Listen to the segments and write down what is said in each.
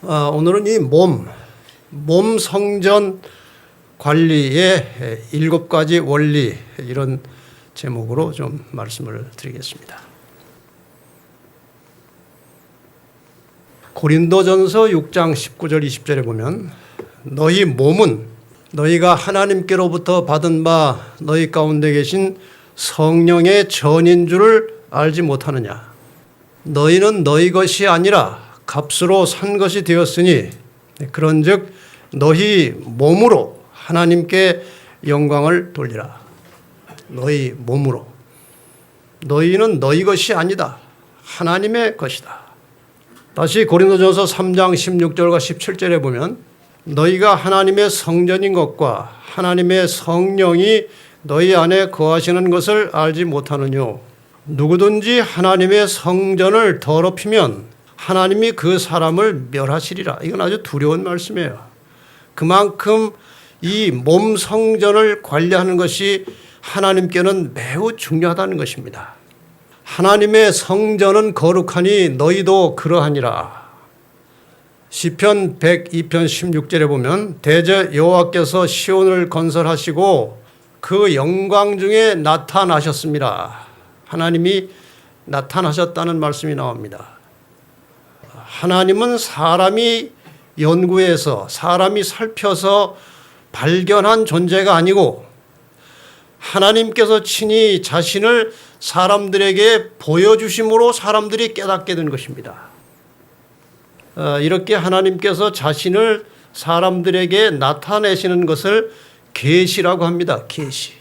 오늘은 이 몸 성전 관리의 7가지 원리, 이런 제목으로 좀 말씀을 드리겠습니다. 고린도전서 6장 19절 20절에 보면 너희 몸은 너희가 하나님께로부터 받은 바 너희 가운데 계신 성령의 전인 줄을 알지 못하느냐. 너희는 너희 것이 아니라 값으로 산 것이 되었으니 그런즉 너희 몸으로 하나님께 영광을 돌리라. 너희 몸으로. 너희는 너희 것이 아니다. 하나님의 것이다. 다시 고린도전서 3장 16절과 17절에 보면 너희가 하나님의 성전인 것과 하나님의 성령이 너희 안에 거하시는 것을 알지 못하느냐. 누구든지 하나님의 성전을 더럽히면 하나님이 그 사람을 멸하시리라. 이건 아주 두려운 말씀이에요. 그만큼 이 몸 성전을 관리하는 것이 하나님께는 매우 중요하다는 것입니다. 하나님의 성전은 거룩하니 너희도 그러하니라. 시편 102편 16절에 보면 대저 여호와께서 시온을 건설하시고 그 영광 중에 나타나셨습니다. 하나님이 나타나셨다는 말씀이 나옵니다. 하나님은 사람이 연구해서 사람이 살펴서 발견한 존재가 아니고 하나님께서 친히 자신을 사람들에게 보여주심으로 사람들이 깨닫게 된 것입니다. 이렇게 하나님께서 자신을 사람들에게 나타내시는 것을 계시라고 합니다. 계시.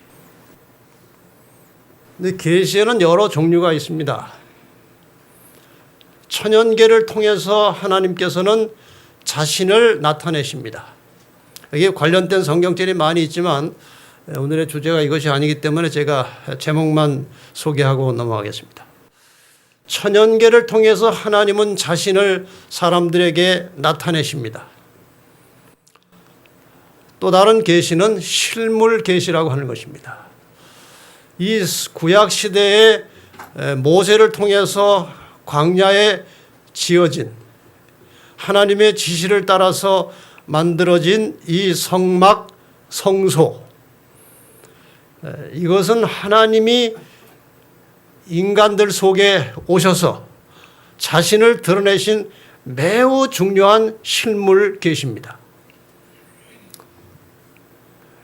근데 계시에는 여러 종류가 있습니다. 천연계를 통해서 하나님께서는 자신을 나타내십니다. 여기에 관련된 성경절이 많이 있지만 오늘의 주제가 이것이 아니기 때문에 제가 제목만 소개하고 넘어가겠습니다. 천연계를 통해서 하나님은 자신을 사람들에게 나타내십니다. 또 다른 계시는 실물 계시라고 하는 것입니다. 이 구약 시대에 모세를 통해서 광야에 지어진 하나님의 지시를 따라서 만들어진 이 성막, 성소, 이것은 하나님이 인간들 속에 오셔서 자신을 드러내신 매우 중요한 실물 계시입니다.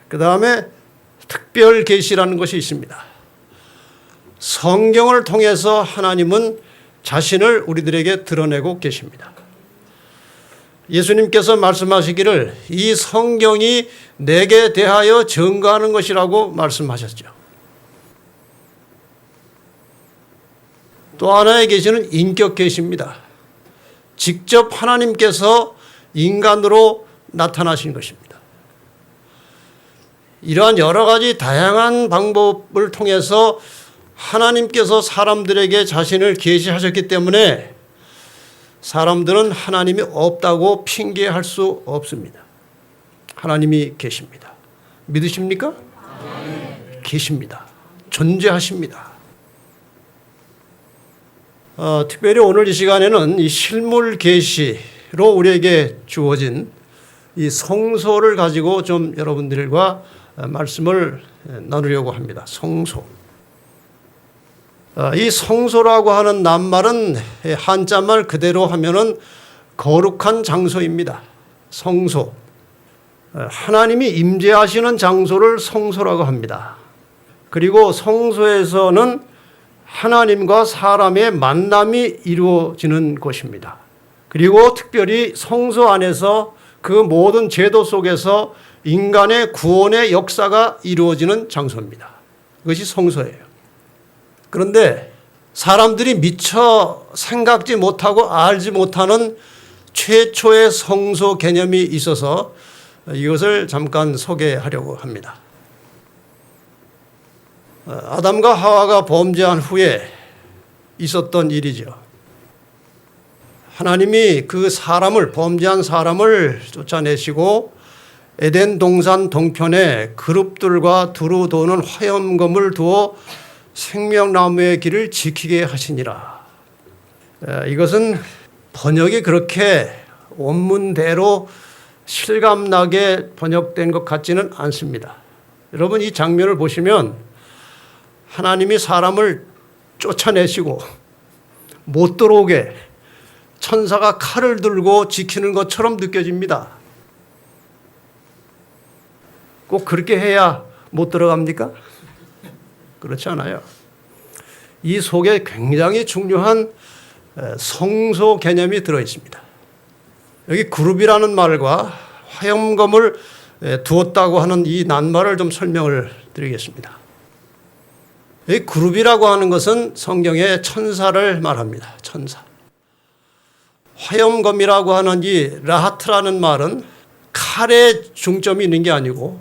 그 다음에 특별 계시라는 것이 있습니다. 성경을 통해서 하나님은 자신을 우리들에게 드러내고 계십니다. 예수님께서 말씀하시기를 이 성경이 내게 대하여 증거하는 것이라고 말씀하셨죠. 또 하나의 계시는 인격 계시입니다. 직접 하나님께서 인간으로 나타나신 것입니다. 이러한 여러 가지 다양한 방법을 통해서 하나님께서 사람들에게 자신을 계시하셨기 때문에 사람들은 하나님이 없다고 핑계할 수 없습니다. 하나님이 계십니다. 믿으십니까? 네. 계십니다. 존재하십니다. 특별히 오늘 이 시간에는 이 실물 계시로 우리에게 주어진 이 성소를 가지고 좀 여러분들과 말씀을 나누려고 합니다. 성소. 이 성소라고 하는 낱말은 한자말 그대로 하면은 거룩한 장소입니다. 성소. 하나님이 임재하시는 장소를 성소라고 합니다. 그리고 성소에서는 하나님과 사람의 만남이 이루어지는 곳입니다. 그리고 특별히 성소 안에서 그 모든 제도 속에서 인간의 구원의 역사가 이루어지는 장소입니다. 그것이 성소예요. 그런데 사람들이 미처 생각지 못하고 알지 못하는 최초의 성소 개념이 있어서 이것을 잠깐 소개하려고 합니다. 아담과 하와가 범죄한 후에 있었던 일이죠. 하나님이 그 범죄한 사람을 쫓아내시고 에덴 동산 동편에 그룹들과 두루 도는 화염검을 두어 생명나무의 길을 지키게 하시니라. 이것은 번역이 그렇게 원문대로 실감나게 번역된 것 같지는 않습니다. 여러분, 이 장면을 보시면 하나님이 사람을 쫓아내시고 못 들어오게 천사가 칼을 들고 지키는 것처럼 느껴집니다. 꼭 그렇게 해야 못 들어갑니까? 그렇지 않아요. 이 속에 굉장히 중요한 성소 개념이 들어있습니다. 여기 그룹이라는 말과 화염검을 두었다고 하는 이 낱말을 좀 설명을 드리겠습니다. 이 그룹이라고 하는 것은 성경의 천사를 말합니다. 천사. 화염검이라고 하는 이 라하트라는 말은 칼에 중점이 있는 게 아니고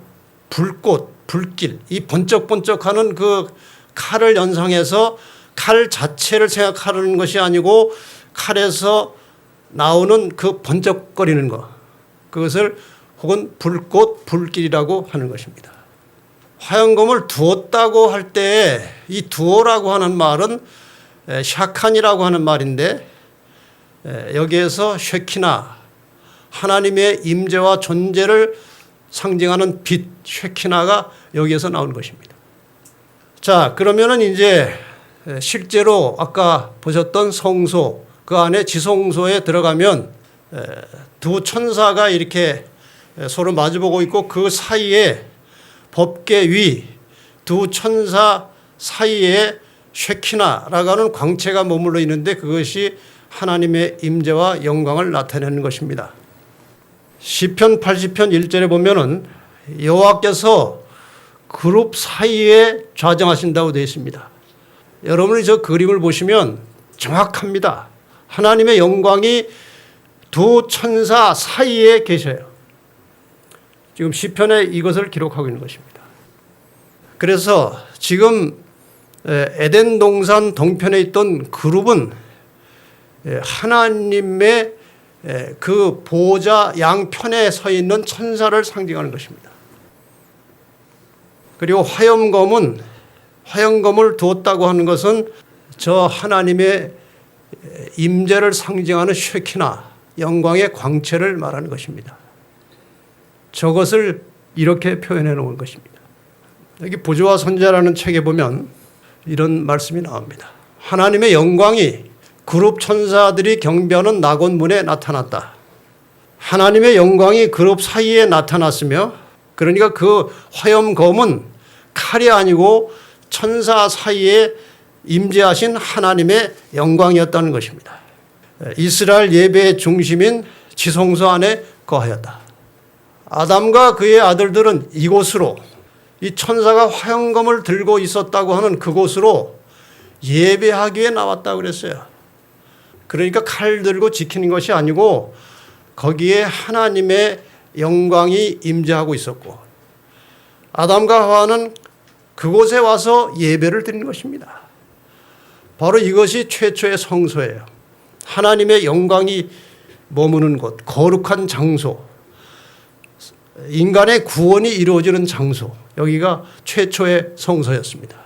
불꽃, 불길, 이 번쩍번쩍하는 그 칼을 연상해서 칼 자체를 생각하는 것이 아니고 칼에서 나오는 그 번쩍거리는 것, 그것을 혹은 불꽃, 불길이라고 하는 것입니다. 화염검을 두었다고 할 때 이 두어라고 하는 말은 샤칸이라고 하는 말인데 여기에서 쉐키나, 하나님의 임재와 존재를 상징하는 빛, 쉐키나가 여기에서 나오는 것입니다. 자, 그러면은 이제 실제로 아까 보셨던 성소, 그 안에 지성소에 들어가면 두 천사가 이렇게 서로 마주보고 있고 그 사이에 법궤 위 두 천사 사이에 쉐키나라고 하는 광채가 머물러 있는데 그것이 하나님의 임재와 영광을 나타내는 것입니다. 시편 80편 1절에 보면은 여호와께서 그룹 사이에 좌정하신다고 되어 있습니다. 여러분이 저 그림을 보시면 정확합니다. 하나님의 영광이 두 천사 사이에 계셔요. 지금 시편에 이것을 기록하고 있는 것입니다. 그래서 지금 에덴 동산 동편에 있던 그룹은 하나님의 그 보호자 양편에 서 있는 천사를 상징하는 것입니다. 그리고 화염검을 두었다고 하는 것은 저 하나님의 임재를 상징하는 쉐키나, 영광의 광채를 말하는 것입니다. 저것을 이렇게 표현해 놓은 것입니다. 여기 부조와 선지자라는 책에 보면 이런 말씀이 나옵니다. 하나님의 영광이 그룹 천사들이 경배하는 낙원문에 나타났다. 하나님의 영광이 그룹 사이에 나타났으며, 그러니까 그 화염검은 칼이 아니고 천사 사이에 임재하신 하나님의 영광이었다는 것입니다. 이스라엘 예배의 중심인 지성소 안에 거하였다. 아담과 그의 아들들은 이곳으로, 이 천사가 화염검을 들고 있었다고 하는 그곳으로 예배하기 위해 나왔다고 그랬어요. 그러니까 칼 들고 지키는 것이 아니고 거기에 하나님의 영광이 임재하고 있었고, 아담과 하와는 그곳에 와서 예배를 드리는 것입니다. 바로 이것이 최초의 성소예요. 하나님의 영광이 머무는 곳, 거룩한 장소, 인간의 구원이 이루어지는 장소, 여기가 최초의 성소였습니다.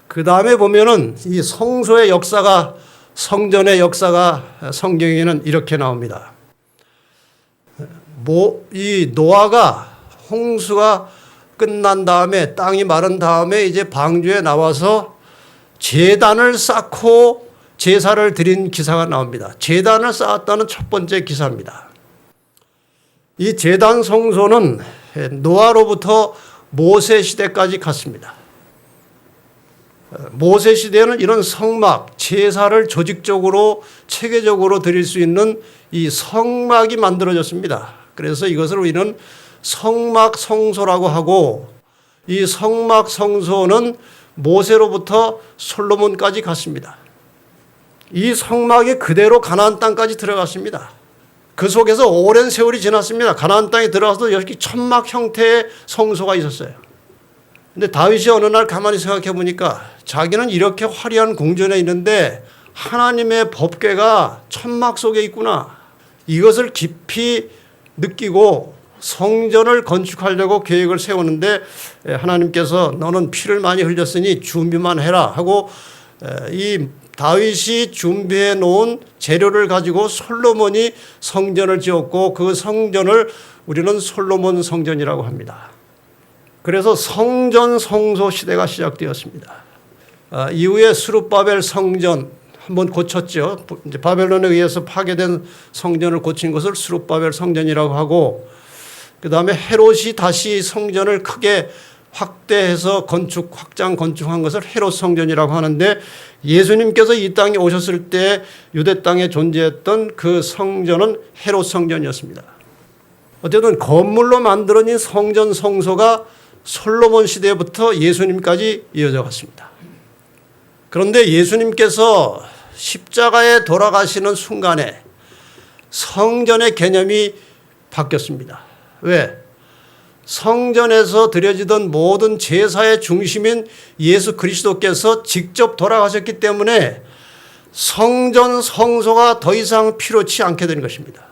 그 다음에 보면은 이 성소의 역사가, 성전의 역사가 성경에는 이렇게 나옵니다. 이 노아가 홍수가 끝난 다음에, 땅이 마른 다음에 이제 방주에 나와서 제단을 쌓고 제사를 드린 기사가 나옵니다. 제단을 쌓았다는 첫 번째 기사입니다. 이 제단 성소는 노아로부터 모세 시대까지 갔습니다. 모세 시대에는 이런 성막, 제사를 조직적으로 체계적으로 드릴 수 있는 이 성막이 만들어졌습니다. 그래서 이것을 우리는 성막 성소라고 하고, 이 성막 성소는 모세로부터 솔로몬까지 갔습니다. 이 성막이 그대로 가나안 땅까지 들어갔습니다. 그 속에서 오랜 세월이 지났습니다. 가나안 땅에 들어가서 여기 천막 형태의 성소가 있었어요. 근데 다윗이 어느 날 가만히 생각해 보니까 자기는 이렇게 화려한 궁전에 있는데 하나님의 법궤가 천막 속에 있구나. 이것을 깊이 느끼고 성전을 건축하려고 계획을 세우는데 하나님께서 너는 피를 많이 흘렸으니 준비만 해라 하고 이 다윗이 준비해 놓은 재료를 가지고 솔로몬이 성전을 지었고 그 성전을 우리는 솔로몬 성전이라고 합니다. 그래서 성전 성소 시대가 시작되었습니다. 이후에 스룹바벨 성전 한번 고쳤죠. 이제 바벨론에 의해서 파괴된 성전을 고친 것을 스룹바벨 성전이라고 하고, 그 다음에 헤롯이 다시 성전을 크게 확대해서 확장 건축한 것을 헤롯 성전이라고 하는데, 예수님께서 이 땅에 오셨을 때 유대 땅에 존재했던 그 성전은 헤롯 성전이었습니다. 어쨌든 건물로 만들어진 성전 성소가 솔로몬 시대부터 예수님까지 이어져 갔습니다. 그런데 예수님께서 십자가에 돌아가시는 순간에 성전의 개념이 바뀌었습니다. 왜? 성전에서 드려지던 모든 제사의 중심인 예수 그리스도께서 직접 돌아가셨기 때문에 성전 성소가 더 이상 필요치 않게 된 것입니다.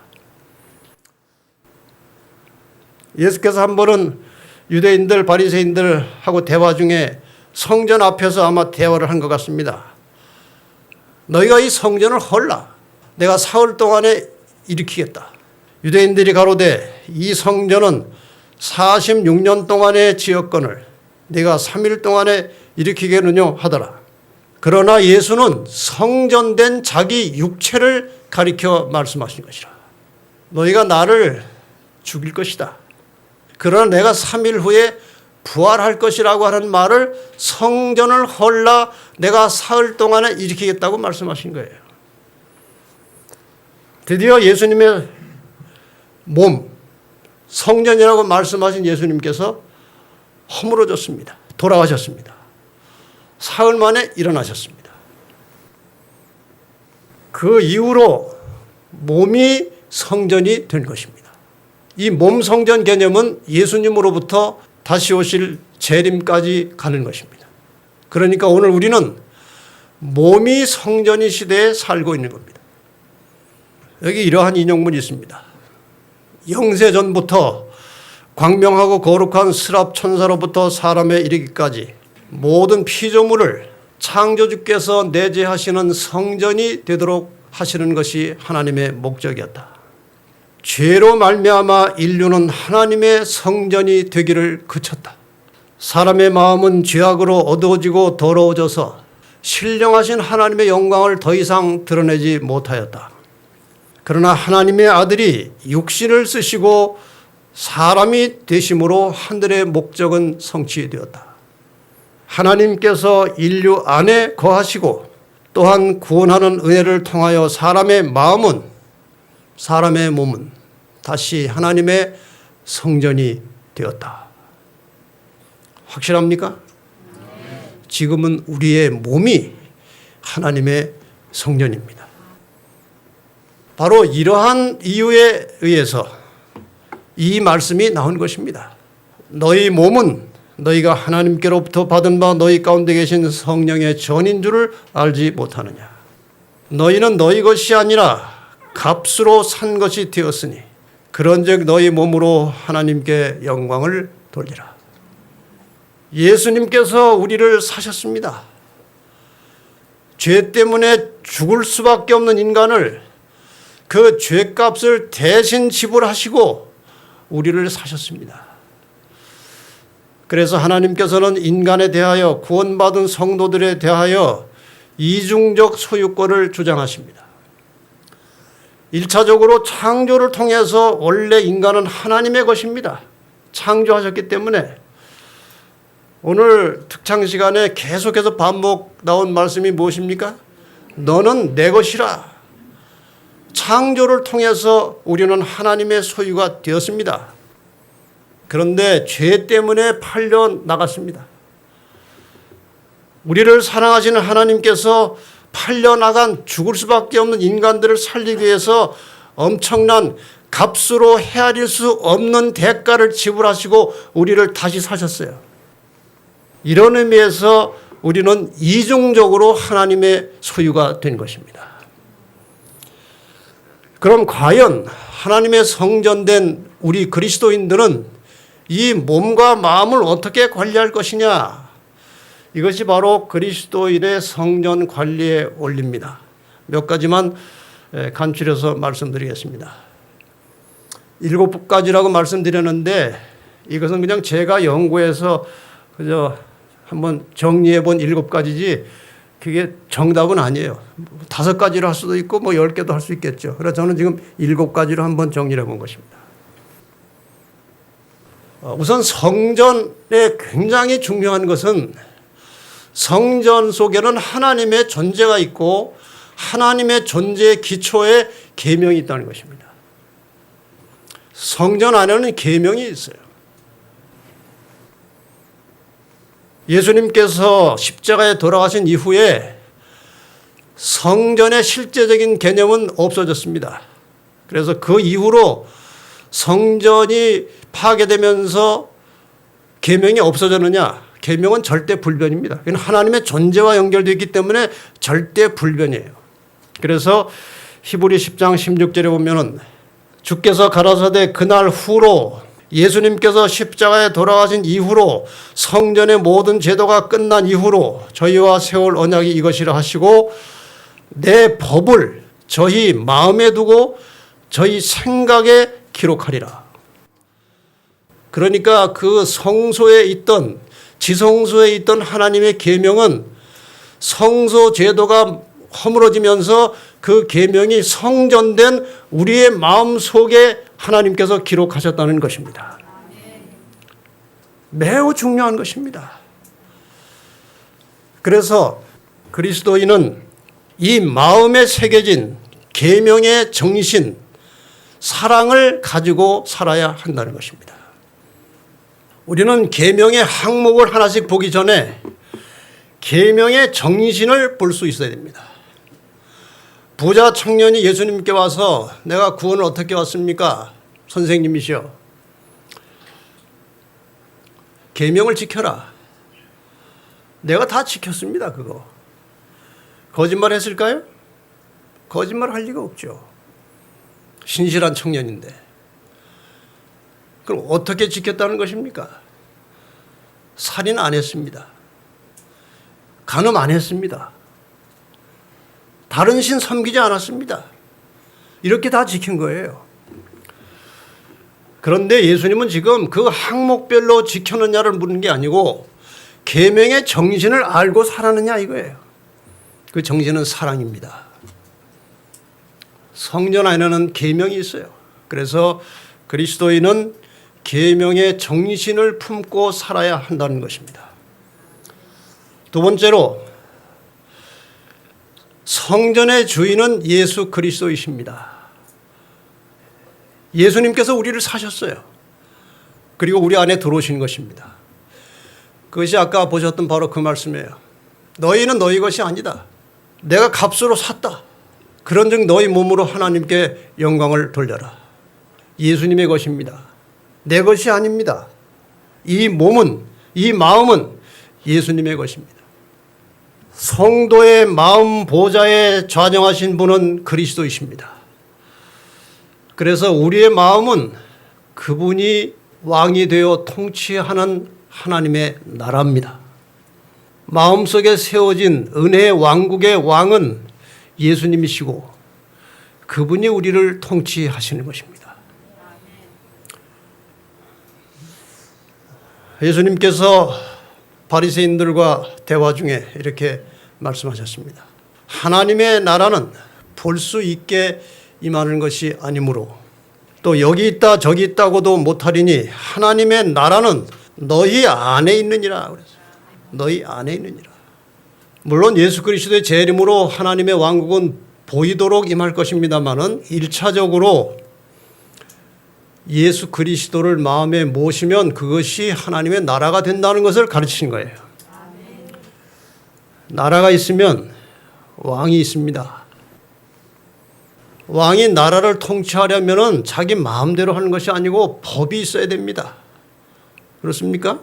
예수께서 한 번은 유대인들, 바리새인들하고 대화 중에 성전 앞에서 아마 대화를 한 것 같습니다. 너희가 이 성전을 헐라. 내가 사흘 동안에 일으키겠다. 유대인들이 가로되 이 성전은 46년 동안의 지었건을 네가 3일 동안에 일으키겠느냐 하더라. 그러나 예수는 성전된 자기 육체를 가리켜 말씀하신 것이라. 너희가 나를 죽일 것이다. 그러나 내가 3일 후에 부활할 것이라고 하는 말을 성전을 헐라 내가 사흘 동안에 일으키겠다고 말씀하신 거예요. 드디어 예수님의 몸, 성전이라고 말씀하신 예수님께서 허물어졌습니다. 돌아가셨습니다. 사흘 만에 일어나셨습니다. 그 이후로 몸이 성전이 된 것입니다. 이 몸 성전 개념은 예수님으로부터 다시 오실 재림까지 가는 것입니다. 그러니까 오늘 우리는 몸이 성전이 시대에 살고 있는 겁니다. 여기 이러한 인용문이 있습니다. 영세전부터 광명하고 거룩한 스랍 천사로부터 사람에 이르기까지 모든 피조물을 창조주께서 내재하시는 성전이 되도록 하시는 것이 하나님의 목적이었다. 죄로 말미암아 인류는 하나님의 성전이 되기를 그쳤다. 사람의 마음은 죄악으로 어두워지고 더러워져서 신령하신 하나님의 영광을 더 이상 드러내지 못하였다. 그러나 하나님의 아들이 육신을 쓰시고 사람이 되심으로 하늘의 목적은 성취되었다. 하나님께서 인류 안에 거하시고 또한 구원하는 은혜를 통하여 사람의 몸은 다시 하나님의 성전이 되었다. 확실합니까? 지금은 우리의 몸이 하나님의 성전입니다. 바로 이러한 이유에 의해서 이 말씀이 나온 것입니다. 너희 몸은 너희가 하나님께로부터 받은 바 너희 가운데 계신 성령의 전인 줄을 알지 못하느냐. 너희는 너희 것이 아니라 값으로 산 것이 되었으니 그런즉 너희 몸으로 하나님께 영광을 돌리라. 예수님께서 우리를 사셨습니다. 죄 때문에 죽을 수밖에 없는 인간을 그 죄값을 대신 지불하시고 우리를 사셨습니다. 그래서 하나님께서는 인간에 대하여 구원받은 성도들에 대하여 이중적 소유권을 주장하십니다. 1차적으로 창조를 통해서 원래 인간은 하나님의 것입니다. 창조하셨기 때문에 오늘 특창 시간에 계속해서 반복 나온 말씀이 무엇입니까? 너는 내 것이라. 창조를 통해서 우리는 하나님의 소유가 되었습니다. 그런데 죄 때문에 팔려 나갔습니다. 우리를 사랑하시는 하나님께서 팔려 나간 죽을 수밖에 없는 인간들을 살리기 위해서 엄청난 값으로 헤아릴 수 없는 대가를 지불하시고 우리를 다시 사셨어요. 이런 의미에서 우리는 이중적으로 하나님의 소유가 된 것입니다. 그럼 과연 하나님의 성전된 우리 그리스도인들은 이 몸과 마음을 어떻게 관리할 것이냐? 이것이 바로 그리스도인의 성전 관리의 원리입니다. 몇 가지만 간추려서 말씀드리겠습니다. 7가지라고 말씀드렸는데 이것은 그냥 제가 연구해서 그저 한번 정리해 본 7가지지 그게 정답은 아니에요. 5가지로 할 수도 있고 10개도 할 수 있겠죠. 그래서 저는 지금 7가지로 한번 정리해 본 것입니다. 우선 성전에 굉장히 중요한 것은 성전 속에는 하나님의 존재가 있고 하나님의 존재의 기초에 계명이 있다는 것입니다. 성전 안에는 계명이 있어요. 예수님께서 십자가에 돌아가신 이후에 성전의 실제적인 개념은 없어졌습니다. 그래서 그 이후로 성전이 파괴되면서 계명이 없어졌느냐? 계명은 절대 불변입니다. 이건 하나님의 존재와 연결되어 있기 때문에 절대 불변이에요. 그래서 히브리 10장 16절에 보면은 주께서 가라사대 그날 후로 예수님께서 십자가에 돌아가신 이후로 성전의 모든 제도가 끝난 이후로 저희와 세울 언약이 이것이라 하시고 내 법을 저희 마음에 두고 저희 생각에 기록하리라. 그러니까 그 성소에 있던 지성소에 있던 하나님의 계명은 성소 제도가 허물어지면서 그 계명이 성전된 우리의 마음 속에 하나님께서 기록하셨다는 것입니다. 매우 중요한 것입니다. 그래서 그리스도인은 이 마음에 새겨진 계명의 정신, 사랑을 가지고 살아야 한다는 것입니다. 우리는 계명의 항목을 하나씩 보기 전에 계명의 정신을 볼 수 있어야 됩니다. 부자 청년이 예수님께 와서 내가 구원을 어떻게 왔습니까? 선생님이시여. 계명을 지켜라. 내가 다 지켰습니다. 그거. 거짓말 했을까요? 거짓말 할 리가 없죠. 신실한 청년인데. 그럼 어떻게 지켰다는 것입니까? 살인 안 했습니다. 간음 안 했습니다. 다른 신 섬기지 않았습니다. 이렇게 다 지킨 거예요. 그런데 예수님은 지금 그 항목별로 지켰느냐를 묻는 게 아니고 계명의 정신을 알고 살았느냐 이거예요. 그 정신은 사랑입니다. 성전 안에는 계명이 있어요. 그래서 그리스도인은 계명의 정신을 품고 살아야 한다는 것입니다. 두 번째로 성전의 주인은 예수 그리스도이십니다. 예수님께서 우리를 사셨어요. 그리고 우리 안에 들어오신 것입니다. 그것이 아까 보셨던 바로 그 말씀이에요. 너희는 너희 것이 아니다. 내가 값으로 샀다. 그런즉 너희 몸으로 하나님께 영광을 돌려라. 예수님의 것입니다. 내 것이 아닙니다. 이 몸은, 이 마음은 예수님의 것입니다. 성도의 마음 보좌에 좌정하신 분은 그리스도이십니다. 그래서 우리의 마음은 그분이 왕이 되어 통치하는 하나님의 나라입니다. 마음속에 세워진 은혜의 왕국의 왕은 예수님이시고 그분이 우리를 통치하시는 것입니다. 예수님께서 바리새인들과 대화 중에 이렇게 말씀하셨습니다. 하나님의 나라는 볼 수 있게 임하는 것이 아니므로 또 여기 있다 저기 있다고도 못하리니 하나님의 나라는 너희 안에 있느니라 그랬어요. 너희 안에 있느니라. 물론 예수 그리스도의 재림으로 하나님의 왕국은 보이도록 임할 것입니다마는 1차적으로 예수 그리스도를 마음에 모시면 그것이 하나님의 나라가 된다는 것을 가르치신 거예요. 나라가 있으면 왕이 있습니다. 왕이 나라를 통치하려면 자기 마음대로 하는 것이 아니고 법이 있어야 됩니다. 그렇습니까?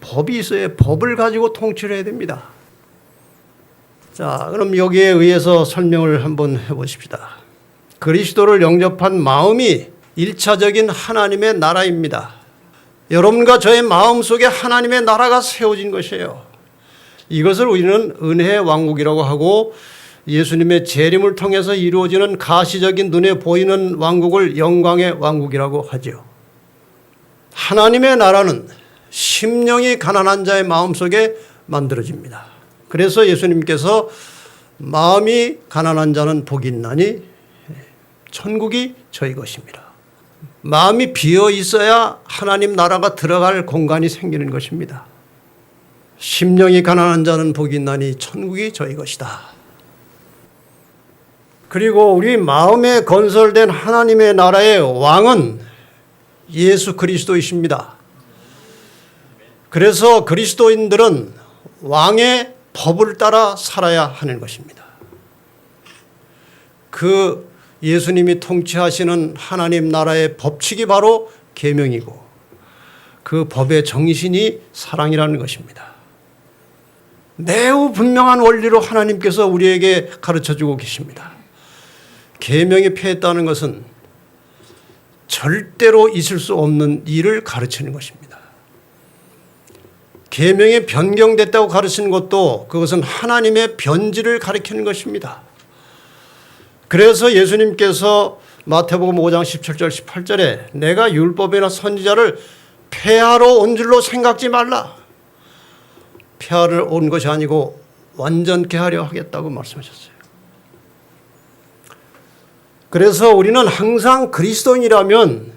법이 있어야 법을 가지고 통치를 해야 됩니다. 자, 그럼 여기에 의해서 설명을 한번 해보십시다. 그리스도를 영접한 마음이 1차적인 하나님의 나라입니다. 여러분과 저의 마음 속에 하나님의 나라가 세워진 것이에요. 이것을 우리는 은혜의 왕국이라고 하고 예수님의 재림을 통해서 이루어지는 가시적인 눈에 보이는 왕국을 영광의 왕국이라고 하죠. 하나님의 나라는 심령이 가난한 자의 마음속에 만들어집니다. 그래서 예수님께서 마음이 가난한 자는 복이 있나니 천국이 저희 것입니다. 마음이 비어 있어야 하나님 나라가 들어갈 공간이 생기는 것입니다. 심령이 가난한 자는 복이 있나니 천국이 저희 것이다. 그리고 우리 마음에 건설된 하나님의 나라의 왕은 예수 그리스도이십니다. 그래서 그리스도인들은 왕의 법을 따라 살아야 하는 것입니다. 그 예수님이 통치하시는 하나님 나라의 법칙이 바로 계명이고 그 법의 정신이 사랑이라는 것입니다. 매우 분명한 원리로 하나님께서 우리에게 가르쳐주고 계십니다. 계명이 폐했다는 것은 절대로 있을 수 없는 일을 가르치는 것입니다. 계명이 변경됐다고 가르치는 것도 그것은 하나님의 변질을 가리키는 것입니다. 그래서 예수님께서 마태복음 5장 17절 18절에 내가 율법이나 선지자를 폐하러 온 줄로 생각지 말라. 폐하러 온 것이 아니고 완전케 하려 하겠다고 말씀하셨어요. 그래서 우리는 항상 그리스도인이라면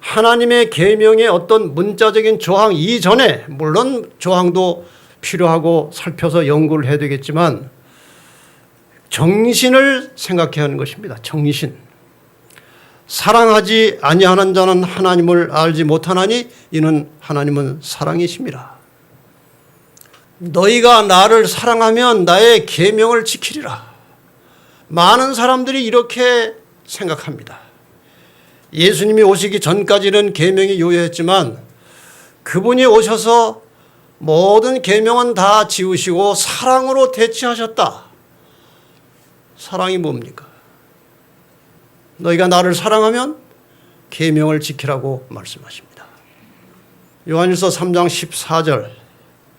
하나님의 계명의 어떤 문자적인 조항 이전에 물론 조항도 필요하고 살펴서 연구를 해야 되겠지만 정신을 생각해야 하는 것입니다. 정신. 사랑하지 아니하는 자는 하나님을 알지 못하나니 이는 하나님은 사랑이십니다. 너희가 나를 사랑하면 나의 계명을 지키리라. 많은 사람들이 이렇게 생각합니다. 예수님이 오시기 전까지는 계명이 요요했지만 그분이 오셔서 모든 계명은 다 지우시고 사랑으로 대체하셨다. 사랑이 뭡니까? 너희가 나를 사랑하면 계명을 지키라고 말씀하십니다. 요한일서 3장 14절.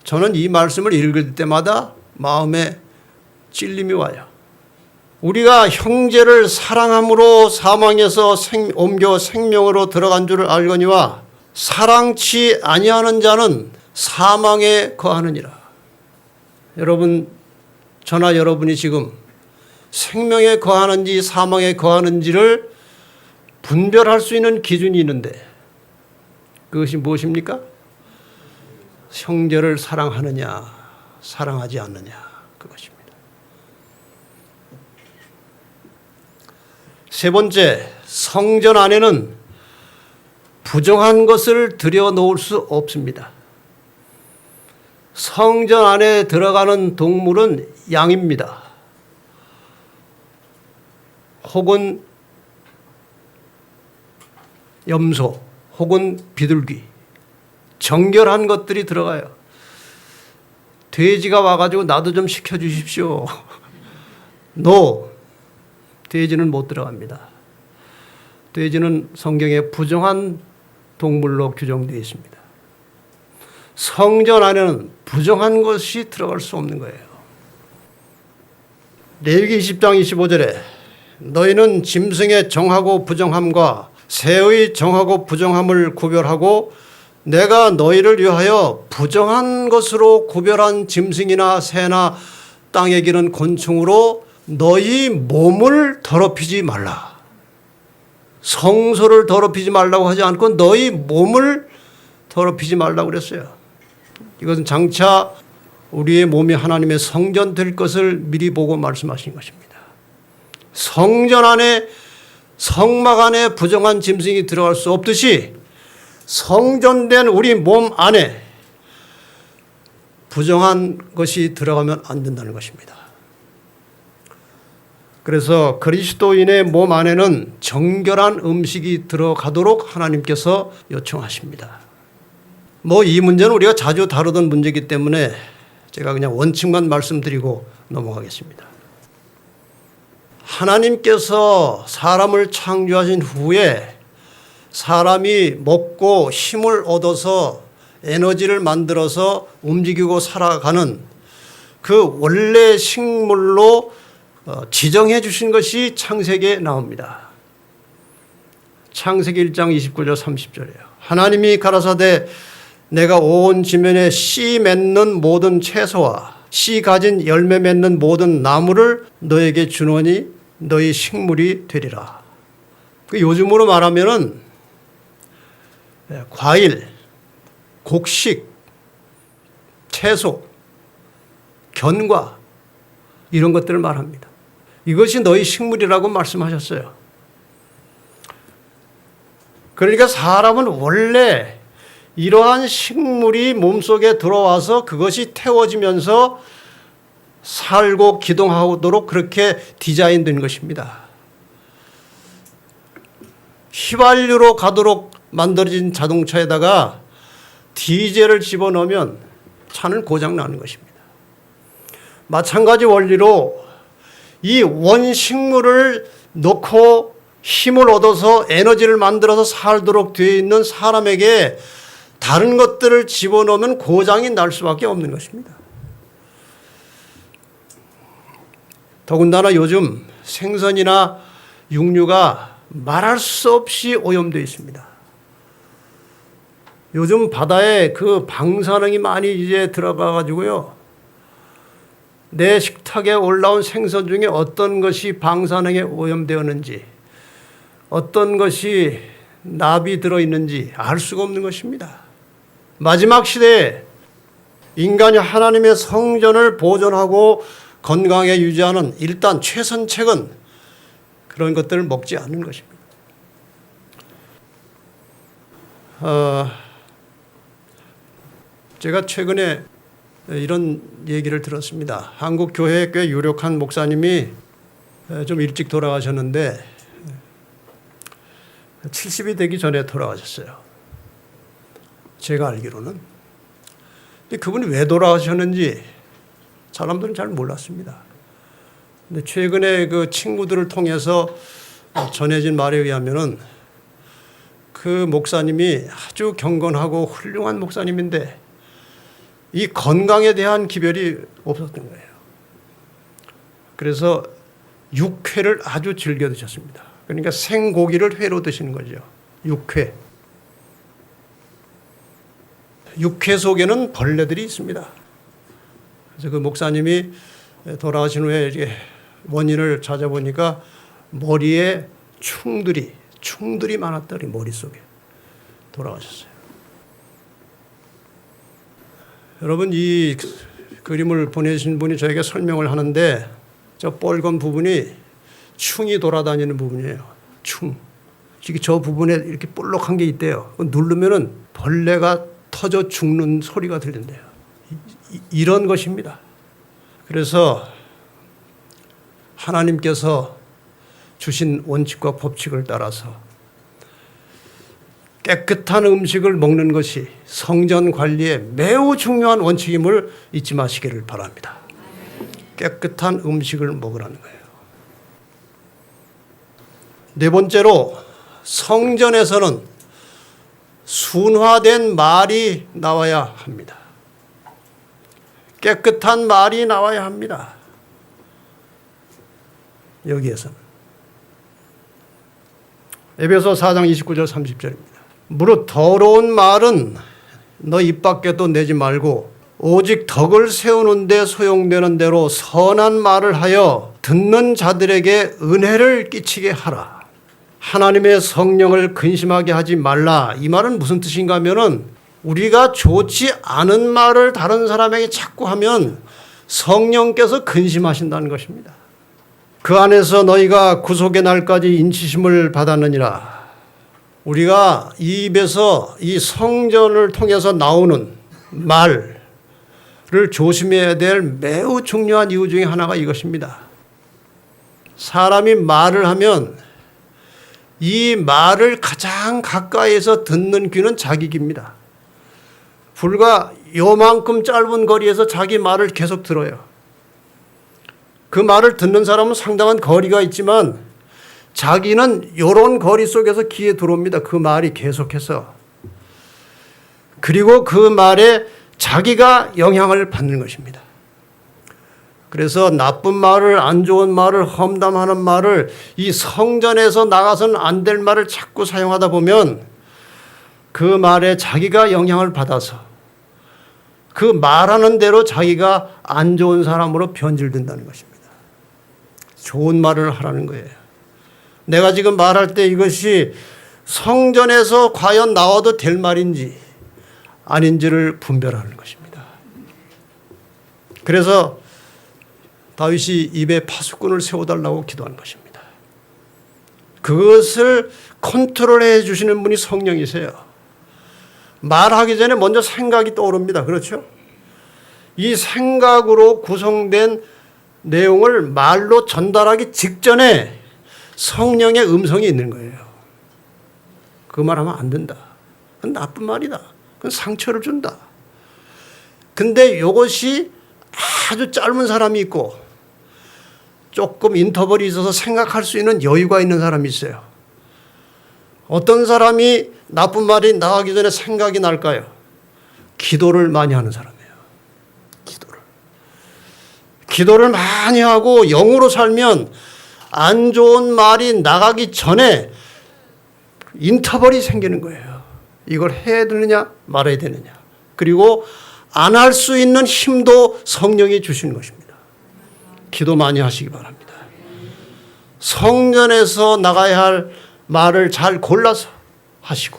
저는 이 말씀을 읽을 때마다 마음에 찔림이 와요. 우리가 형제를 사랑함으로 사망에서 옮겨 생명으로 들어간 줄을 알거니와 사랑치 아니하는 자는 사망에 거하느니라. 여러분, 저나 여러분이 지금 생명에 거하는지 사망에 거하는지를 분별할 수 있는 기준이 있는데 그것이 무엇입니까? 형제를 사랑하느냐 사랑하지 않느냐 그것입니다. 세 번째, 성전 안에는 부정한 것을 들여놓을 수 없습니다. 성전 안에 들어가는 동물은 양입니다. 혹은 염소, 혹은 비둘기, 정결한 것들이 들어가요. 돼지가 와가지고 나도 좀 시켜주십시오. No. 돼지는 못 들어갑니다. 돼지는 성경에 부정한 동물로 규정되어 있습니다. 성전 안에는 부정한 것이 들어갈 수 없는 거예요. 레위기 20장 25절에 너희는 짐승의 정하고 부정함과 새의 정하고 부정함을 구별하고 내가 너희를 위하여 부정한 것으로 구별한 짐승이나 새나 땅에 기는 곤충으로 너희 몸을 더럽히지 말라. 성소를 더럽히지 말라고 하지 않고 너희 몸을 더럽히지 말라고 그랬어요. 이것은 장차 우리의 몸이 하나님의 성전 될 것을 미리 보고 말씀하신 것입니다. 성전 안에 성막 안에 부정한 짐승이 들어갈 수 없듯이 성전된 우리 몸 안에 부정한 것이 들어가면 안 된다는 것입니다. 그래서 그리스도인의 몸 안에는 정결한 음식이 들어가도록 하나님께서 요청하십니다. 이 문제는 우리가 자주 다루던 문제이기 때문에 제가 그냥 원칙만 말씀드리고 넘어가겠습니다. 하나님께서 사람을 창조하신 후에 사람이 먹고 힘을 얻어서 에너지를 만들어서 움직이고 살아가는 그 원래 식물로 지정해 주신 것이 창세기에 나옵니다. 창세기 1장 29절 30절이에요. 하나님이 가라사대 내가 온 지면에 씨 맺는 모든 채소와 씨 가진 열매 맺는 모든 나무를 너에게 주노니 너희 식물이 되리라. 요즘으로 말하면은 과일, 곡식, 채소, 견과 이런 것들을 말합니다. 이것이 너희 식물이라고 말씀하셨어요. 그러니까 사람은 원래 이러한 식물이 몸속에 들어와서 그것이 태워지면서 살고 기동하도록 그렇게 디자인된 것입니다. 휘발유로 가도록 만들어진 자동차에다가 디젤을 집어넣으면 차는 고장 나는 것입니다. 마찬가지 원리로 이 원식물을 넣고 힘을 얻어서 에너지를 만들어서 살도록 되어 있는 사람에게 다른 것들을 집어넣으면 고장이 날 수밖에 없는 것입니다. 더군다나 요즘 생선이나 육류가 말할 수 없이 오염되어 있습니다. 요즘 바다에 그 방사능이 많이 이제 들어가 가지고요. 내 식탁에 올라온 생선 중에 어떤 것이 방사능에 오염되었는지, 어떤 것이 납이 들어있는지 알 수가 없는 것입니다. 마지막 시대에 인간이 하나님의 성전을 보존하고 건강하게 유지하는 일단 최선책은 그런 것들을 먹지 않는 것입니다. 제가 최근에 이런 얘기를 들었습니다. 한국 교회에 꽤 유력한 목사님이 좀 일찍 돌아가셨는데 70이 되기 전에 돌아가셨어요. 제가 알기로는. 근데 그분이 왜 돌아가셨는지 사람들은 잘 몰랐습니다. 근데 최근에 그 친구들을 통해서 전해진 말에 의하면은 그 목사님이 아주 경건하고 훌륭한 목사님인데 이 건강에 대한 기별이 없었던 거예요. 그래서 육회를 아주 즐겨 드셨습니다. 그러니까 생고기를 회로 드시는 거죠. 육회. 육회 속에는 벌레들이 있습니다. 그래서 그 목사님이 돌아가신 후에 이렇게 원인을 찾아보니까 머리에 충들이 많았더니 머릿속에 돌아가셨어요. 여러분, 이 그림을 보내신 분이 저에게 설명을 하는데 저 빨간 부분이 충이 돌아다니는 부분이에요. 충. 저 부분에 이렇게 볼록한 게 있대요. 누르면은 벌레가 터져 죽는 소리가 들린대요. 이런 것입니다. 그래서 하나님께서 주신 원칙과 법칙을 따라서 깨끗한 음식을 먹는 것이 성전 관리에 매우 중요한 원칙임을 잊지 마시기를 바랍니다. 깨끗한 음식을 먹으라는 거예요. 네 번째로 성전에서는 순화된 말이 나와야 합니다. 깨끗한 말이 나와야 합니다. 여기에서는. 에베소 4장 29절 30절입니다. 무릇 더러운 말은 너 입 밖에도 내지 말고 오직 덕을 세우는 데 소용되는 대로 선한 말을 하여 듣는 자들에게 은혜를 끼치게 하라. 하나님의 성령을 근심하게 하지 말라. 이 말은 무슨 뜻인가 하면은 우리가 좋지 않은 말을 다른 사람에게 자꾸 하면 성령께서 근심하신다는 것입니다. 그 안에서 너희가 구속의 날까지 인치심을 받았느니라. 우리가 이 입에서 이 성전을 통해서 나오는 말을 조심해야 될 매우 중요한 이유 중에 하나가 이것입니다. 사람이 말을 하면 이 말을 가장 가까이에서 듣는 귀는 자기 귀입니다. 불과 요만큼 짧은 거리에서 자기 말을 계속 들어요. 그 말을 듣는 사람은 상당한 거리가 있지만 자기는 이런 거리 속에서 귀에 들어옵니다. 그 말이 계속해서. 그리고 그 말에 자기가 영향을 받는 것입니다. 그래서 나쁜 말을, 안 좋은 말을, 험담하는 말을, 이 성전에서 나가서는 안 될 말을 자꾸 사용하다 보면 그 말에 자기가 영향을 받아서 그 말하는 대로 자기가 안 좋은 사람으로 변질된다는 것입니다. 좋은 말을 하라는 거예요. 내가 지금 말할 때 이것이 성전에서 과연 나와도 될 말인지 아닌지를 분별하는 것입니다. 그래서 다윗이 입에 파수꾼을 세워달라고 기도한 것입니다. 그것을 컨트롤해 주시는 분이 성령이세요. 말하기 전에 먼저 생각이 떠오릅니다. 그렇죠? 이 생각으로 구성된 내용을 말로 전달하기 직전에 성령의 음성이 있는 거예요. 그 말하면 안 된다. 그건 나쁜 말이다. 그건 상처를 준다. 근데 이것이 아주 짧은 사람이 있고 조금 인터벌이 있어서 생각할 수 있는 여유가 있는 사람이 있어요. 어떤 사람이 나쁜 말이 나가기 전에 생각이 날까요? 기도를 많이 하는 사람이에요. 기도를 많이 하고 영으로 살면 안 좋은 말이 나가기 전에 인터벌이 생기는 거예요. 이걸 해야 되느냐 말아야 되느냐. 그리고 안 할 수 있는 힘도 성령이 주시는 것입니다. 기도 많이 하시기 바랍니다. 성전에서 나가야 할 말을 잘 골라서 하시고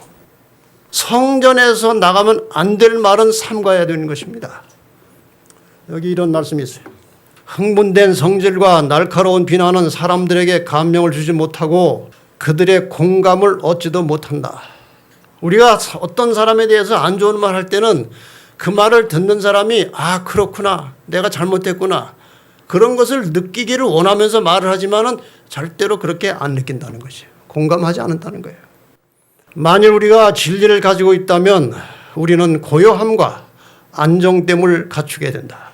성전에서 나가면 안 될 말은 삼가야 되는 것입니다. 여기 이런 말씀이 있어요. 흥분된 성질과 날카로운 비난은 사람들에게 감명을 주지 못하고 그들의 공감을 얻지도 못한다. 우리가 어떤 사람에 대해서 안 좋은 말 할 때는 그 말을 듣는 사람이 아 그렇구나 내가 잘못했구나 그런 것을 느끼기를 원하면서 말을 하지만은 절대로 그렇게 안 느낀다는 것이에요. 공감하지 않는다는 거예요. 만일 우리가 진리를 가지고 있다면 우리는 고요함과 안정됨을 갖추게 된다.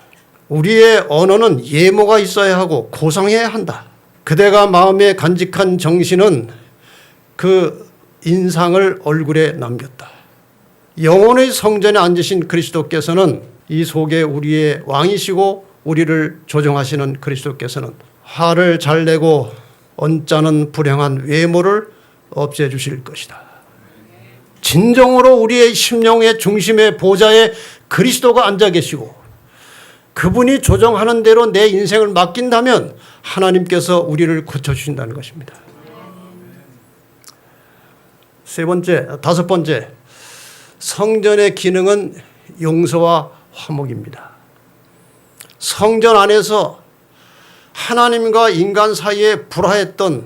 우리의 언어는 예모가 있어야 하고 고상해야 한다. 그대가 마음에 간직한 정신은 그 인상을 얼굴에 남겼다. 영혼의 성전에 앉으신 그리스도께서는 이 속에 우리의 왕이시고 우리를 조정하시는 그리스도께서는 화를 잘 내고 언짢은 불행한 외모를 없애주실 것이다. 진정으로 우리의 심령의 중심의 보좌에 그리스도가 앉아 계시고 그분이 조정하는 대로 내 인생을 맡긴다면 하나님께서 우리를 고쳐주신다는 것입니다. 다섯 번째, 성전의 기능은 용서와 화목입니다. 성전 안에서 하나님과 인간 사이에 불화했던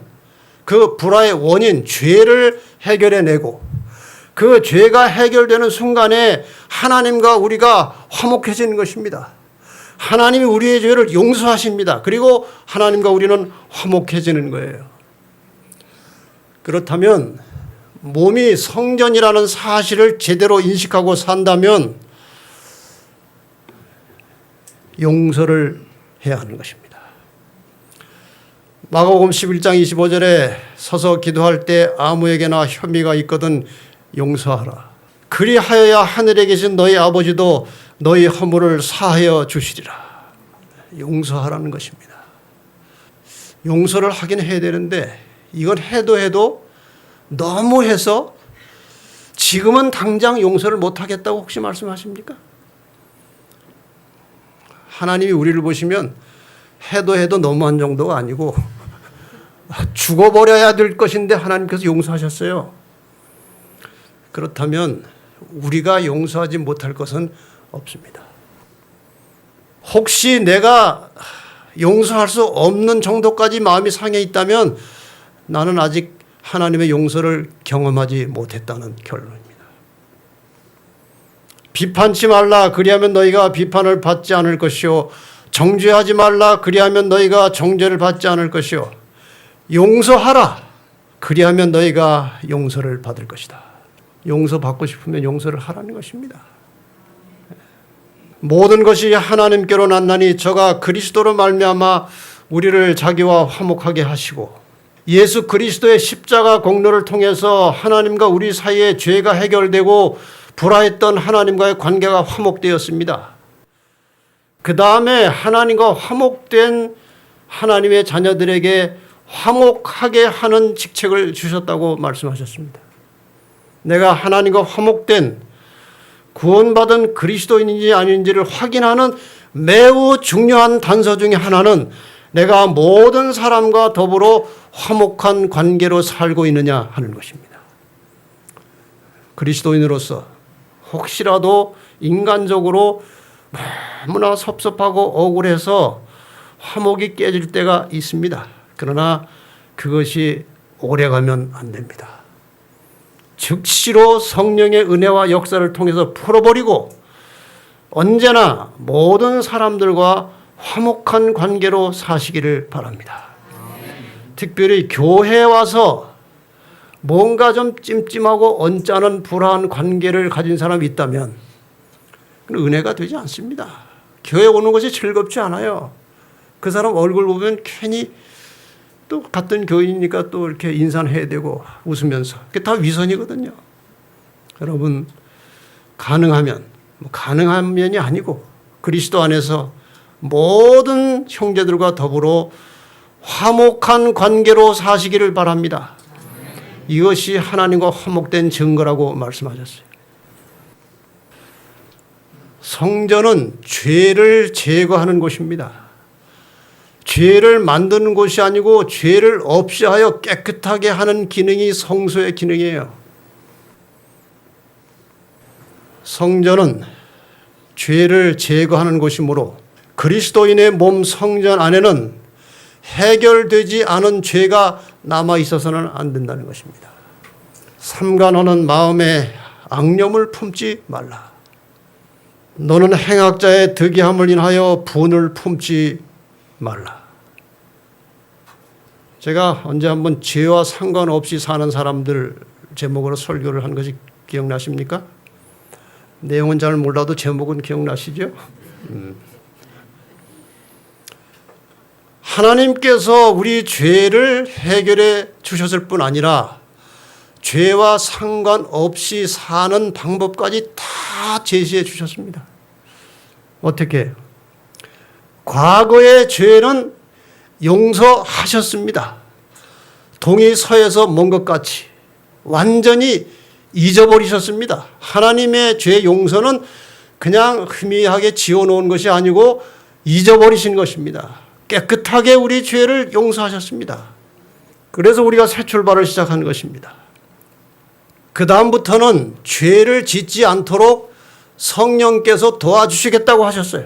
그 불화의 원인, 죄를 해결해내고 그 죄가 해결되는 순간에 하나님과 우리가 화목해지는 것입니다. 하나님이 우리의 죄를 용서하십니다. 그리고 하나님과 우리는 화목해지는 거예요. 그렇다면 몸이 성전이라는 사실을 제대로 인식하고 산다면 용서를 해야 하는 것입니다. 마가복음 11장 25절에 서서 기도할 때 아무에게나 혐의가 있거든 용서하라. 그리하여야 하늘에 계신 너희 아버지도 너희 허물을 사하여 주시리라. 용서하라는 것입니다. 용서를 하긴 해야 되는데 이건 해도 너무 해서 지금은 당장 용서를 못하겠다고 혹시 말씀하십니까? 하나님이 우리를 보시면 해도 너무한 정도가 아니고 죽어버려야 될 것인데 하나님께서 용서하셨어요. 그렇다면 우리가 용서하지 못할 것은 없습니다. 혹시 내가 용서할 수 없는 정도까지 마음이 상해 있다면 나는 아직 하나님의 용서를 경험하지 못했다는 결론입니다. 비판치 말라 그리하면 너희가 비판을 받지 않을 것이요 정죄하지 말라 그리하면 너희가 정죄를 받지 않을 것이요 용서하라 그리하면 너희가 용서를 받을 것이다. 용서받고 싶으면 용서를 하라는 것입니다. 모든 것이 하나님께로 났나니 저가 그리스도로 말미암아 우리를 자기와 화목하게 하시고 예수 그리스도의 십자가 공로를 통해서 하나님과 우리 사이의 죄가 해결되고 불화했던 하나님과의 관계가 화목되었습니다. 그 다음에 하나님과 화목된 하나님의 자녀들에게 화목하게 하는 직책을 주셨다고 말씀하셨습니다. 내가 하나님과 화목된 구원받은 그리스도인인지 아닌지를 확인하는 매우 중요한 단서 중에 하나는 내가 모든 사람과 더불어 화목한 관계로 살고 있느냐 하는 것입니다. 그리스도인으로서 혹시라도 인간적으로 너무나 섭섭하고 억울해서 화목이 깨질 때가 있습니다. 그러나 그것이 오래가면 안 됩니다. 즉시로 성령의 은혜와 역사를 통해서 풀어버리고 언제나 모든 사람들과 화목한 관계로 사시기를 바랍니다. 특별히 교회에 와서 뭔가 좀 찜찜하고 언짢은 불안한 관계를 가진 사람이 있다면 은혜가 되지 않습니다. 교회 오는 것이 즐겁지 않아요. 그 사람 얼굴 보면 괜히 또 같은 교인이니까 또 이렇게 인사는 해야 되고 웃으면서 그게 다 위선이거든요. 여러분 가능하면이 아니고 그리스도 안에서 모든 형제들과 더불어 화목한 관계로 사시기를 바랍니다. 이것이 하나님과 화목된 증거라고 말씀하셨어요. 성전은 죄를 제거하는 곳입니다. 죄를 만드는 곳이 아니고 죄를 없이 하여 깨끗하게 하는 기능이 성소의 기능이에요. 성전은 죄를 제거하는 곳이므로 그리스도인의 몸 성전 안에는 해결되지 않은 죄가 남아 있어서는 안 된다는 것입니다. 삼가 너는 마음에 악념을 품지 말라. 너는 행악자의 득이함을 인하여 분을 품지 말라. 제가 언제 한번 죄와 상관없이 사는 사람들 제목으로 설교를 한 것이 기억나십니까? 내용은 잘 몰라도 제목은 기억나시죠? 하나님께서 우리 죄를 해결해 주셨을 뿐 아니라 죄와 상관없이 사는 방법까지 다 제시해 주셨습니다. 어떻게? 과거의 죄는 용서하셨습니다. 동이 서에서 먼 것 같이 완전히 잊어버리셨습니다. 하나님의 죄 용서는 그냥 희미하게 지어놓은 것이 아니고 잊어버리신 것입니다. 깨끗하게 우리 죄를 용서하셨습니다. 그래서 우리가 새 출발을 시작한 것입니다. 그 다음부터는 죄를 짓지 않도록 성령께서 도와주시겠다고 하셨어요.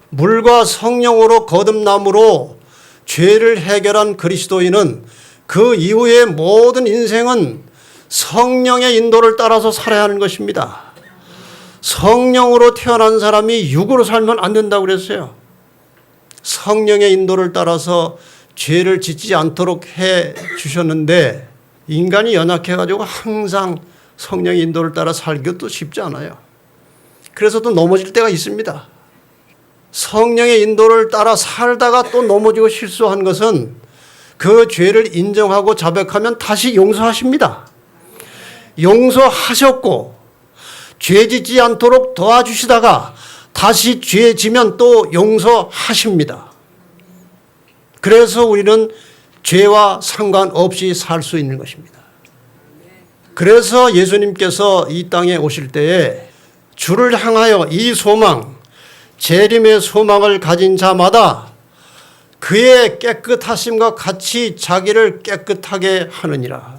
물과 성령으로 거듭남으로 죄를 해결한 그리스도인은 그 이후의 모든 인생은 성령의 인도를 따라서 살아야 하는 것입니다. 성령으로 태어난 사람이 육으로 살면 안 된다고 그랬어요. 성령의 인도를 따라서 죄를 짓지 않도록 해 주셨는데 인간이 연약해가지고 항상 성령의 인도를 따라 살기도 쉽지 않아요. 그래서 또 넘어질 때가 있습니다. 성령의 인도를 따라 살다가 또 넘어지고 실수한 것은 그 죄를 인정하고 자백하면 다시 용서하십니다. 용서하셨고 죄 짓지 않도록 도와주시다가 다시 죄 지면 또 용서하십니다. 그래서 우리는 죄와 상관없이 살 수 있는 것입니다. 그래서 예수님께서 이 땅에 오실 때에 주를 향하여 이 소망, 재림의 소망을 가진 자마다 그의 깨끗하심과 같이 자기를 깨끗하게 하느니라.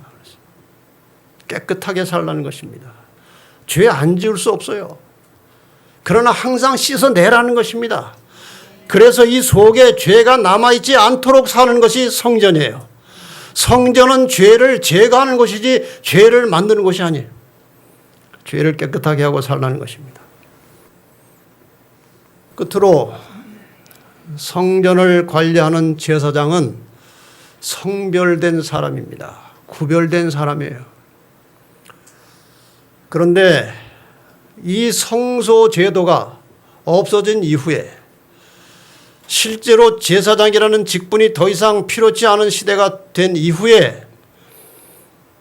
깨끗하게 살라는 것입니다. 죄 안 지을 수 없어요. 그러나 항상 씻어내라는 것입니다. 그래서 이 속에 죄가 남아있지 않도록 사는 것이 성전이에요. 성전은 죄를 제거하는 것이지 죄를 만드는 것이 아니에요. 죄를 깨끗하게 하고 살라는 것입니다. 끝으로 성전을 관리하는 제사장은 성별된 사람입니다. 구별된 사람이에요. 그런데 이 성소 제도가 없어진 이후에 실제로 제사장이라는 직분이 더 이상 필요치 않은 시대가 된 이후에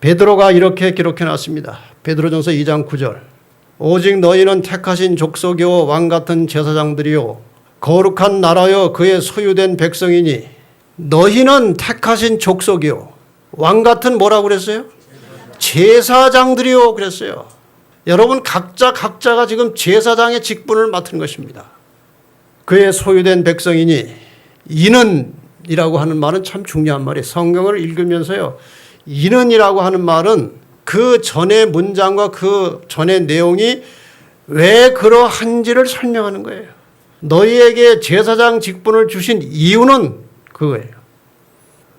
베드로가 이렇게 기록해 놨습니다. 베드로전서 2장 9절. 오직 너희는 택하신 족속이요 왕 같은 제사장들이요 거룩한 나라여 그의 소유된 백성이니 너희는 택하신 족속이요. 왕 같은 뭐라고 그랬어요? 제사장들이요 그랬어요. 여러분 각자가 지금 제사장의 직분을 맡은 것입니다. 그의 소유된 백성이니 이는이라고 하는 말은 참 중요한 말이에요. 성경을 읽으면서요. 이는이라고 하는 말은 그 전의 문장과 그 전의 내용이 왜 그러한지를 설명하는 거예요. 너희에게 제사장 직분을 주신 이유는 그거예요.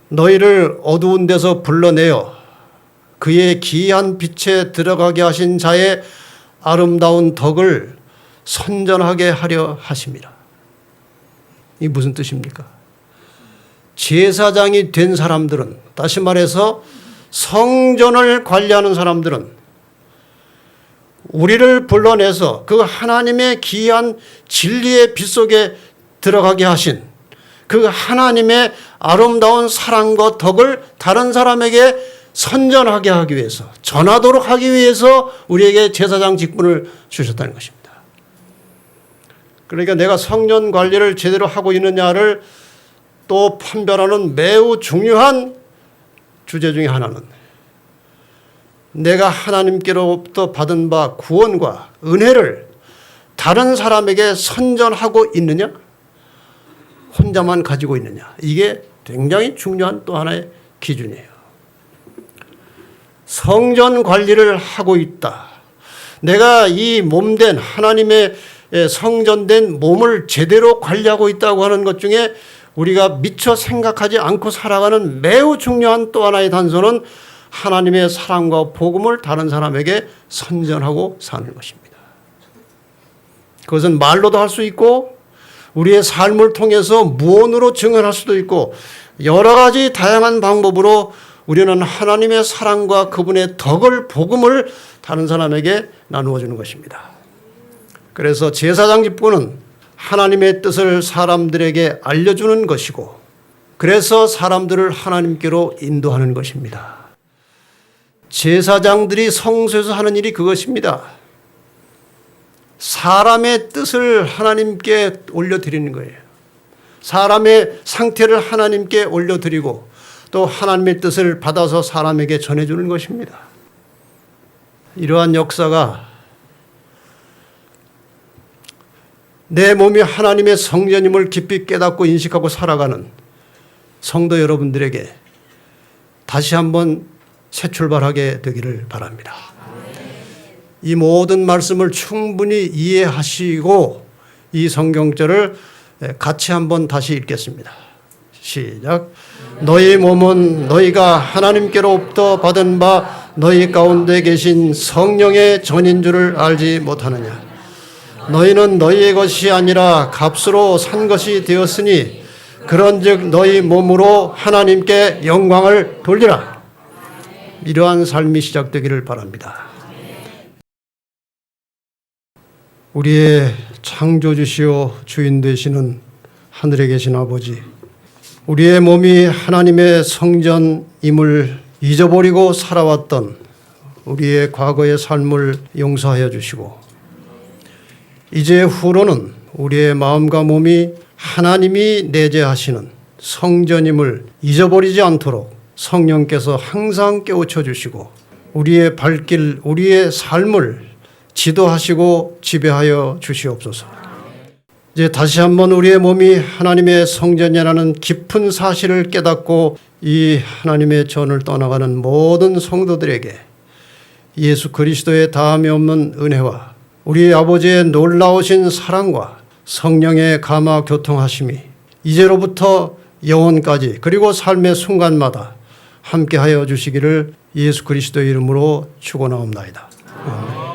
너희를 어두운 데서 불러내어 그의 기이한 빛에 들어가게 하신 자의 아름다운 덕을 선전하게 하려 하심이라. 이게 무슨 뜻입니까? 제사장이 된 사람들은, 다시 말해서 성전을 관리하는 사람들은 우리를 불러내서 그 하나님의 기이한 진리의 빛 속에 들어가게 하신 그 하나님의 아름다운 사랑과 덕을 다른 사람에게 선전하게 하기 위해서, 전하도록 하기 위해서 우리에게 제사장 직분을 주셨다는 것입니다. 그러니까 내가 성전 관리를 제대로 하고 있느냐를 또 판별하는 매우 중요한 주제 중에 하나는 내가 하나님께로부터 받은 바 구원과 은혜를 다른 사람에게 선전하고 있느냐, 혼자만 가지고 있느냐, 이게 굉장히 중요한 또 하나의 기준이에요. 성전 관리를 하고 있다. 내가 이 몸된 하나님의 성전된 몸을 제대로 관리하고 있다고 하는 것 중에 우리가 미처 생각하지 않고 살아가는 매우 중요한 또 하나의 단서는 하나님의 사랑과 복음을 다른 사람에게 선전하고 사는 것입니다. 그것은 말로도 할 수 있고 우리의 삶을 통해서 무언으로 증언할 수도 있고 여러 가지 다양한 방법으로 우리는 하나님의 사랑과 그분의 덕을, 복음을 다른 사람에게 나누어 주는 것입니다. 그래서 제사장 직분은 하나님의 뜻을 사람들에게 알려주는 것이고 그래서 사람들을 하나님께로 인도하는 것입니다. 제사장들이 성소에서 하는 일이 그것입니다. 사람의 뜻을 하나님께 올려드리는 거예요. 사람의 상태를 하나님께 올려드리고 또 하나님의 뜻을 받아서 사람에게 전해주는 것입니다. 이러한 역사가 내 몸이 하나님의 성전임을 깊이 깨닫고 인식하고 살아가는 성도 여러분들에게 다시 한번 새 출발하게 되기를 바랍니다. 이 모든 말씀을 충분히 이해하시고 이 성경절을 같이 한번 다시 읽겠습니다. 시작. 너희 몸은 너희가 하나님께로부터 받은 바 너희 가운데 계신 성령의 전인 줄을 알지 못하느냐. 너희는 너희의 것이 아니라 값으로 산 것이 되었으니 그런즉 너희 몸으로 하나님께 영광을 돌리라. 이러한 삶이 시작되기를 바랍니다. 우리의 창조주시오 주인 되시는 하늘에 계신 아버지, 우리의 몸이 하나님의 성전임을 잊어버리고 살아왔던 우리의 과거의 삶을 용서하여 주시고 이제 후로는 우리의 마음과 몸이 하나님이 내재하시는 성전임을 잊어버리지 않도록 성령께서 항상 깨우쳐 주시고 우리의 발길, 우리의 삶을 지도하시고 지배하여 주시옵소서. 이제 다시 한번 우리의 몸이 하나님의 성전이라는 깊은 사실을 깨닫고 이 하나님의 전을 떠나가는 모든 성도들에게 예수 그리스도의 다함이 없는 은혜와 우리 아버지의 놀라우신 사랑과 성령의 감화 교통하심이 이제로부터 영원까지 그리고 삶의 순간마다 함께하여 주시기를 예수 그리스도의 이름으로 축원하옵나이다. 아멘.